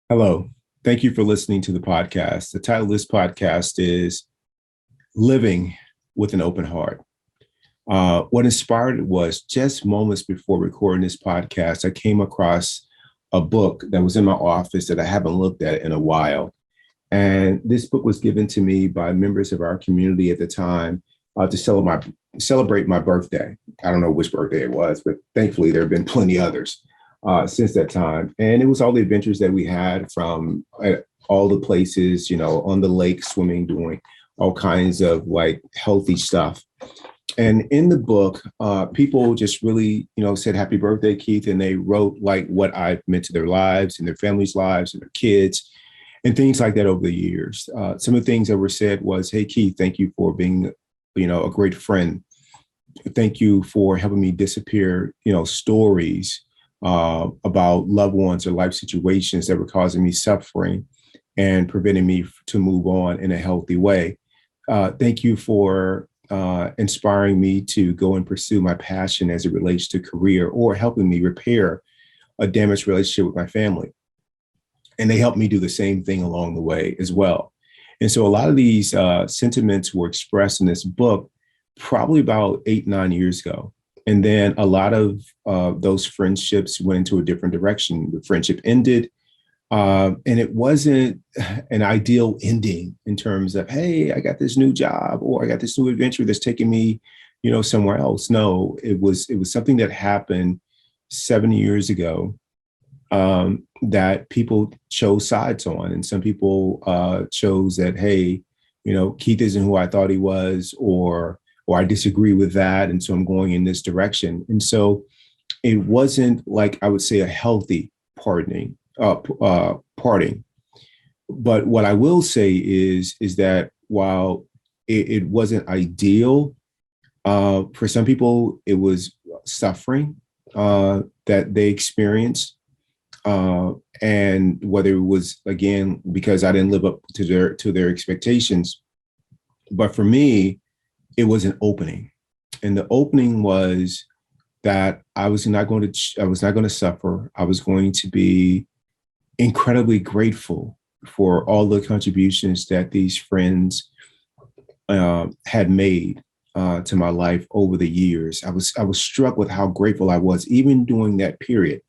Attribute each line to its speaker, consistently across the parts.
Speaker 1: Hello. Thank you for listening to the podcast. The title of this podcast is Living with an Open Heart. What inspired it was just moments before recording this podcast, I came across a book that was in my office that I haven't looked at in a while. And this book was given to me by members of our community at the time to celebrate my birthday. I don't know which birthday it was, but thankfully there have been plenty others since that time. And it was all the adventures that we had from all the places, on the lake, swimming, doing all kinds of like healthy stuff. And in the book, people just really, said, "Happy birthday, Keith." And they wrote like what I've meant to their lives and their families' lives and their kids and things like that over the years. Some of the things that were said was, "Hey, Keith, thank you for being, a great friend. Thank you for helping me disappear, stories about loved ones or life situations that were causing me suffering and preventing me to move on in a healthy way. Thank you for inspiring me to go and pursue my passion as it relates to career or helping me repair a damaged relationship with my family." And they helped me do the same thing along the way as well. And so a lot of these sentiments were expressed in this book probably about 8, 9 years ago. And then a lot of those friendships went into a different direction. The friendship ended. And it wasn't an ideal ending in terms of, hey, I got this new job or I got this new adventure that's taking me, somewhere else. No, it was something that happened 7 years ago that people chose sides on. And some people chose that, hey, Keith isn't who I thought he was, or I disagree with that. And so I'm going in this direction. And so it wasn't like, I would say, a healthy parting. But what I will say is that while it wasn't ideal, for some people, it was suffering that they experienced. And whether it was, again, because I didn't live up to their expectations. But for me, it was an opening. And the opening was that I was not going to suffer. I was going to be incredibly grateful for all the contributions that these friends had made to my life over the years. I was struck with how grateful I was, even during that period.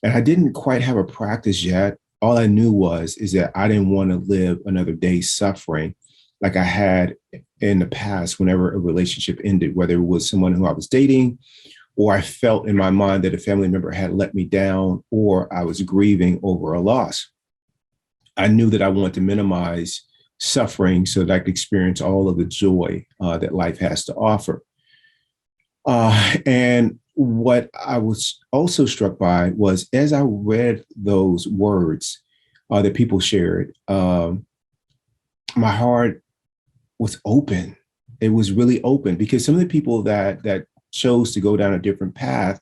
Speaker 1: And I didn't quite have a practice yet. All I knew is that I didn't want to live another day suffering like I had in the past whenever a relationship ended, whether it was someone who I was dating, or I felt in my mind that a family member had let me down, or I was grieving over a loss. I knew that I wanted to minimize suffering so that I could experience all of the joy that life has to offer. And what I was also struck by was, as I read those words that people shared, my heart was open. It was really open, because some of the people that chose to go down a different path,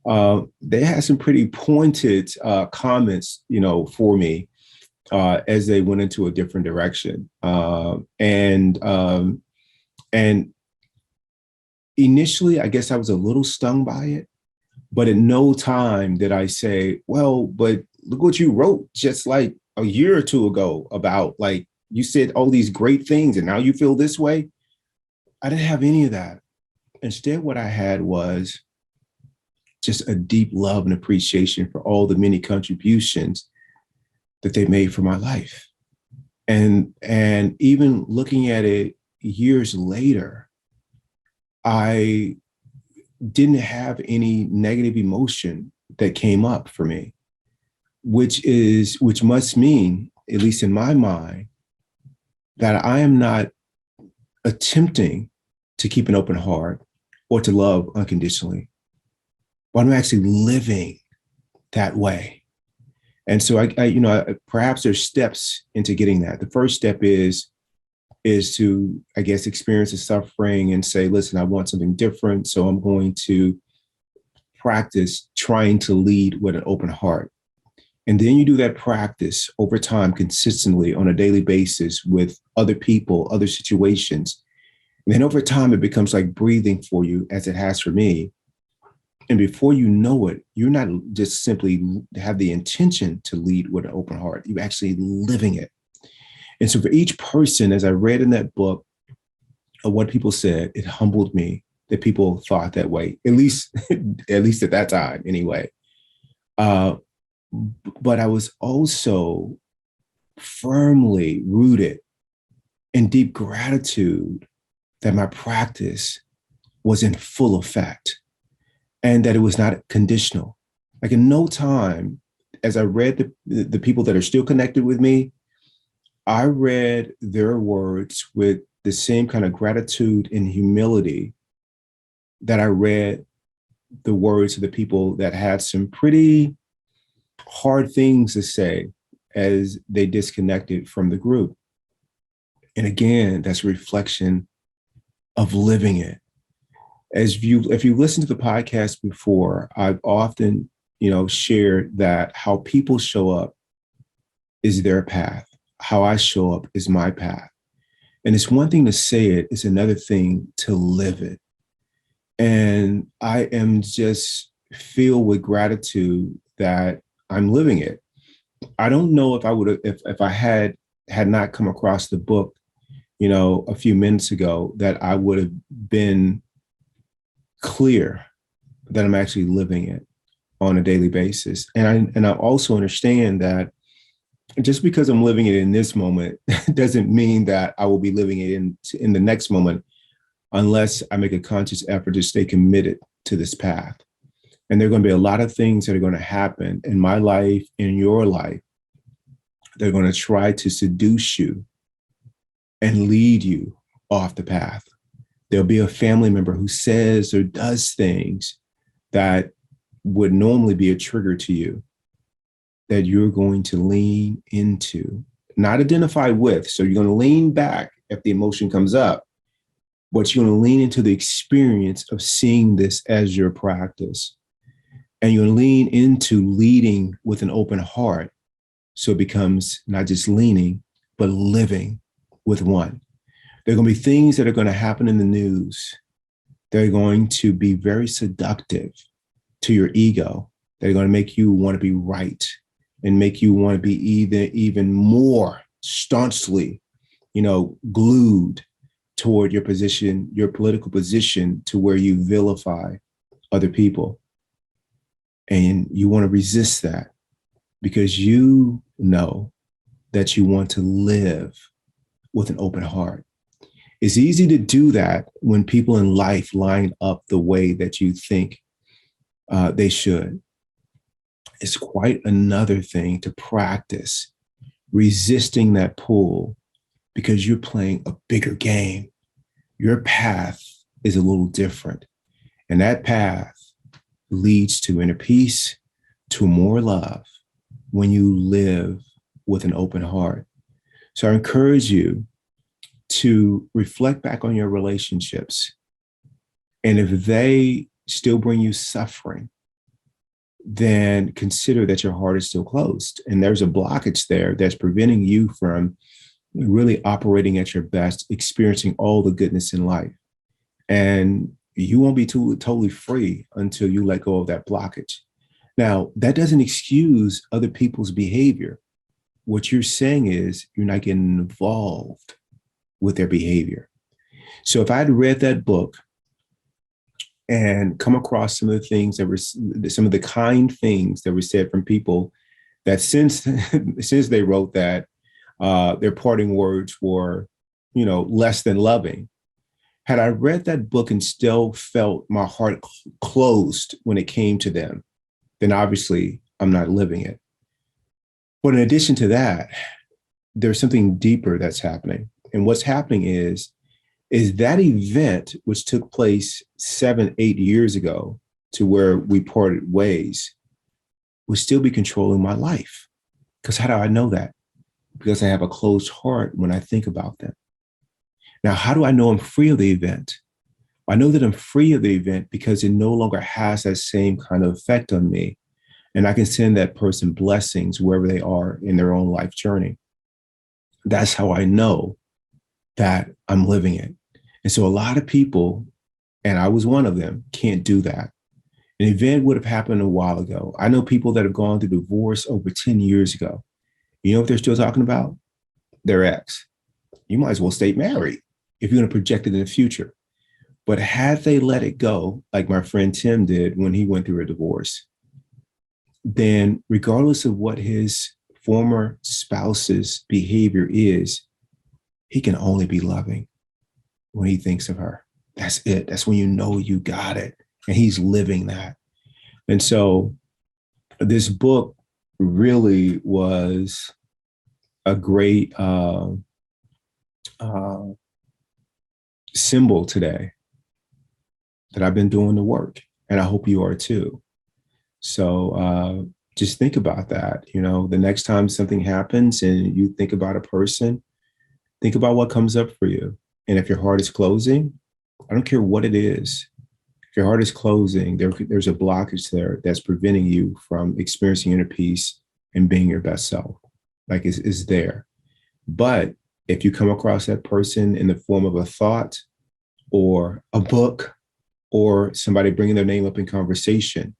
Speaker 1: they had some pretty pointed comments, for me as they went into a different direction. And initially, I guess I was a little stung by it, but at no time did I say, "Well, but look what you wrote just like a year or two ago about, like, you said all these great things and now you feel this way." I didn't have any of that. Instead, what I had was just a deep love and appreciation for all the many contributions that they made for my life. And even looking at it years later, I didn't have any negative emotion that came up for me, which must mean, at least in my mind, that I am not attempting to keep an open heart or to love unconditionally, but I'm actually living that way. And so perhaps there's steps into getting that. The first step is to, I guess, experience the suffering and say, listen, I want something different. So I'm going to practice trying to lead with an open heart. And then you do that practice over time, consistently on a daily basis with other people, other situations. And then over time, it becomes like breathing for you, as it has for me. And before you know it, you're not just simply have the intention to lead with an open heart. You're actually living it. And so for each person, as I read in that book of what people said, it humbled me that people thought that way, at least, at least at that time anyway. Uh, but I was also firmly rooted in deep gratitude that my practice was in full effect and that it was not conditional. Like in no time, as I read the people that are still connected with me, I read their words with the same kind of gratitude and humility that I read the words of the people that had some pretty hard things to say as they disconnected from the group. And again, that's a reflection of living it. As you, if you listen to the podcast before, I've often, shared that how people show up is their path. How I show up is my path. And it's one thing to say it, it's another thing to live it. And I am just filled with gratitude that I'm living it. I don't know if I would have, if I had not come across the book, a few minutes ago, that I would have been clear that I'm actually living it on a daily basis. And I also understand that just because I'm living it in this moment doesn't mean that I will be living it in the next moment unless I make a conscious effort to stay committed to this path. And there are going to be a lot of things that are going to happen in my life, in your life. They're going to try to seduce you and lead you off the path. There'll be a family member who says or does things that would normally be a trigger to you that you're going to lean into, not identify with. So you're going to lean back if the emotion comes up, but you're going to lean into the experience of seeing this as your practice. And you're going to lean into leading with an open heart. So it becomes not just leaning, but living with one. There are going to be things that are going to happen in the news. They're going to be very seductive to your ego. They're going to make you want to be right and make you want to be even more staunchly, glued toward your position, your political position, to where you vilify other people. And you want to resist that because you know that you want to live with an open heart. It's easy to do that when people in life line up the way that you think they should. It's quite another thing to practice resisting that pull because you're playing a bigger game. Your path is a little different. And that path leads to inner peace, to more love when you live with an open heart. So I encourage you to reflect back on your relationships. And if they still bring you suffering, then consider that your heart is still closed. And there's a blockage there that's preventing you from really operating at your best, experiencing all the goodness in life. And you won't be totally free until you let go of that blockage. Now, that doesn't excuse other people's behavior. What you're saying is you're not getting involved with their behavior. So if I had read that book and come across some of the things that were, some of the kind things that were said from people that since they wrote that, their parting words were, less than loving. Had I read that book and still felt my heart closed when it came to them, then obviously I'm not living it. But in addition to that, there's something deeper that's happening. And what's happening is that event, which took place 7-8 years ago, to where we parted ways, will still be controlling my life. Because how do I know that? Because I have a closed heart when I think about them. Now, how do I know I'm free of the event? I know that I'm free of the event because it no longer has that same kind of effect on me. And I can send that person blessings wherever they are in their own life journey. That's how I know that I'm living it. And so a lot of people, and I was one of them, can't do that. An event would have happened a while ago. I know people that have gone through divorce over 10 years ago. You know what they're still talking about? Their ex. You might as well stay married if you're going to project it in the future. But had they let it go, like my friend Tim did when he went through a divorce, then regardless of what his former spouse's behavior is, he can only be loving when he thinks of her. That's it. That's when you know you got it. And he's living that. And so this book really was a great uh, symbol today that I've been doing the work. And I hope you are too. So just think about that. You know, the next time something happens and you think about a person, think about what comes up for you. And if your heart is closing, I don't care what it is. If your heart is closing, there's a blockage there that's preventing you from experiencing inner peace and being your best self. Like it's there. But if you come across that person in the form of a thought or a book or somebody bringing their name up in conversation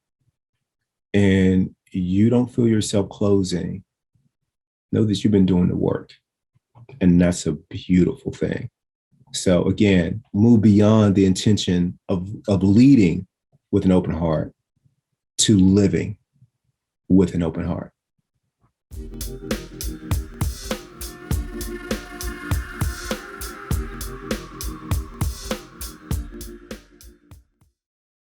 Speaker 1: and you don't feel yourself closing, know that you've been doing the work. And that's a beautiful thing. So again, move beyond the intention of leading with an open heart to living with an open heart.